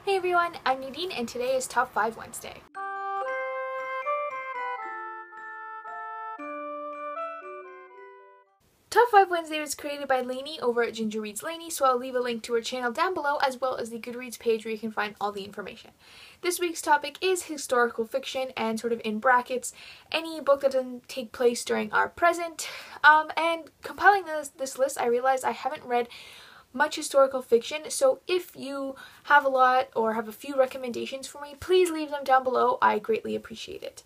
Hey everyone, I'm Nadine and today is Top 5 Wednesday. Top 5 Wednesday was created by Lainey over at Ginger Reads Lainey, so I'll leave a link to her channel down below as well as the Goodreads page where you can find all the information. This week's topic is historical fiction and sort of in brackets, any book that doesn't take place during our present. And compiling this list, I realized I haven't read much historical fiction, so if you have a lot or have a few recommendations for me, please leave them down below. I greatly appreciate it.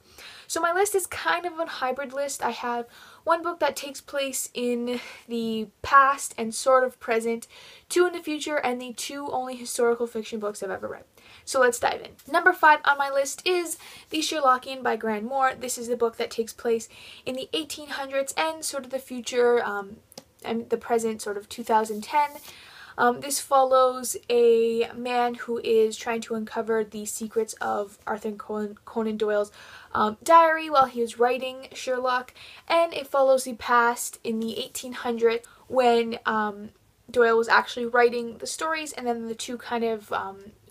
So my list is kind of a hybrid list. I have one book that takes place in the past and sort of present, two in the future, and the two only historical fiction books I've ever read. So let's dive in. Number 5 on my list is The Sherlockian by Grant Moore. This is the book that takes place in the 1800s and sort of the future, and the present, sort of 2010. This follows a man who is trying to uncover the secrets of Arthur Conan Doyle's diary while he was writing Sherlock, and it follows the past in the 1800s when Doyle was actually writing the stories, and then the two kind of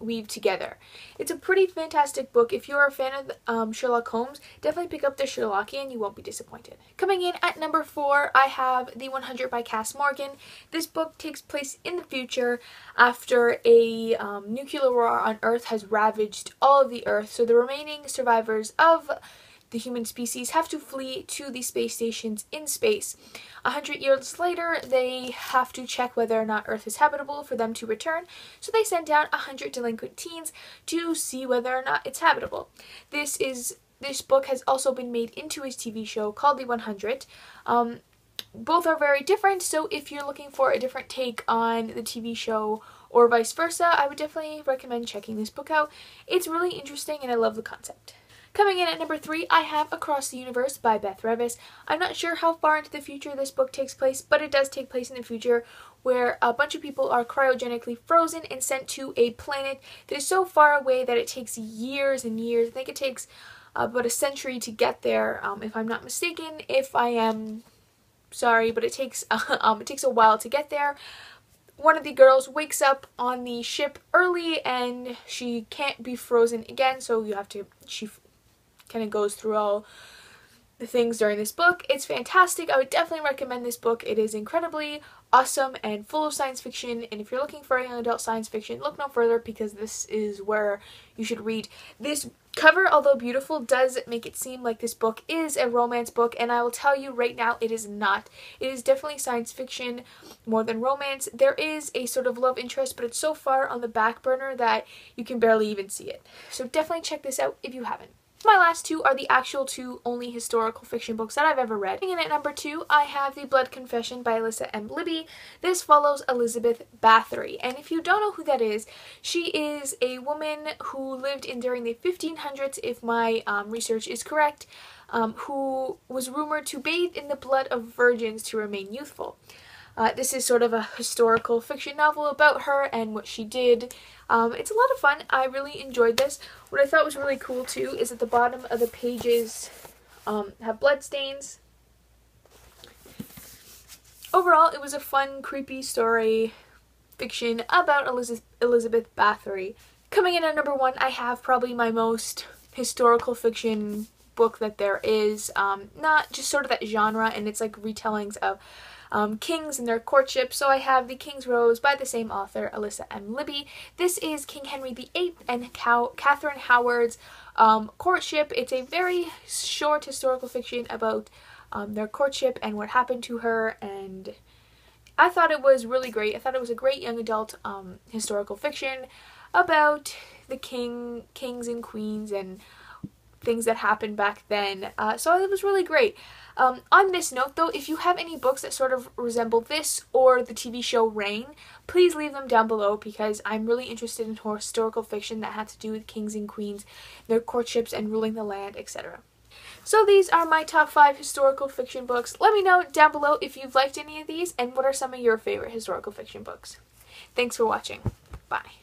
weave together. It's a pretty fantastic book. If you're a fan of Sherlock Holmes, definitely pick up The Sherlockian. You won't be disappointed. Coming in at number 4, I have The 100 by Cass Morgan. This book takes place in the future after a nuclear war on Earth has ravaged all of the Earth, so the remaining survivors of the human species have to flee to the space stations in space. 100 years later, they have to check whether or not Earth is habitable for them to return, so they send down 100 delinquent teens to see whether or not it's habitable. This book has also been made into a TV show called The 100. Both are very different, so if you're looking for a different take on the TV show or vice versa, I would definitely recommend checking this book out. It's really interesting and I love the concept. Coming in at number 3, I have Across the Universe by Beth Revis. I'm not sure how far into the future this book takes place, but it does take place in the future where a bunch of people are cryogenically frozen and sent to a planet that is so far away that it takes years and years. I think it takes about a century to get there, if I'm not mistaken. If I am, sorry, but it takes a while to get there. One of the girls wakes up on the ship early and she can't be frozen again, so she kind of goes through all the things during this book. It's fantastic. I would definitely recommend this book. It is incredibly awesome and full of science fiction, and if you're looking for young adult science fiction, look no further because this is where you should read. This cover, although beautiful, does make it seem like this book is a romance book, and I will tell you right now it is not. It is definitely science fiction more than romance. There is a sort of love interest, but it's so far on the back burner that you can barely even see it. So definitely check this out if you haven't. My last two are the actual two only historical fiction books that I've ever read. And at number 2, I have The Blood Confession by Alyssa M. Libby. This follows Elizabeth Bathory, and if you don't know who that is, she is a woman who lived during the 1500s, if my research is correct, who was rumored to bathe in the blood of virgins to remain youthful. This is sort of a historical fiction novel about her and what she did. It's a lot of fun. I really enjoyed this. What I thought was really cool too is at the bottom of the pages have blood stains. Overall, it was a fun, creepy story fiction about Elizabeth Bathory. Coming in at number 1, I have probably my most historical fiction book that there is. Not just sort of that genre, and it's like retellings of kings and their courtship. So I have The King's Rose by the same author, Alyssa M. Libby. This is King Henry VIII and Catherine Howard's courtship. It's a very short historical fiction about their courtship and what happened to her, and I thought it was really great. I thought it was a great young adult historical fiction about the kings and queens and things that happened back then. So it was really great. On this note though, if you have any books that sort of resemble this or the TV show Reign, please leave them down below because I'm really interested in historical fiction that had to do with kings and queens, their courtships and ruling the land, etc. So these are my top 5 historical fiction books. Let me know down below if you've liked any of these and what are some of your favorite historical fiction books. Thanks for watching. Bye.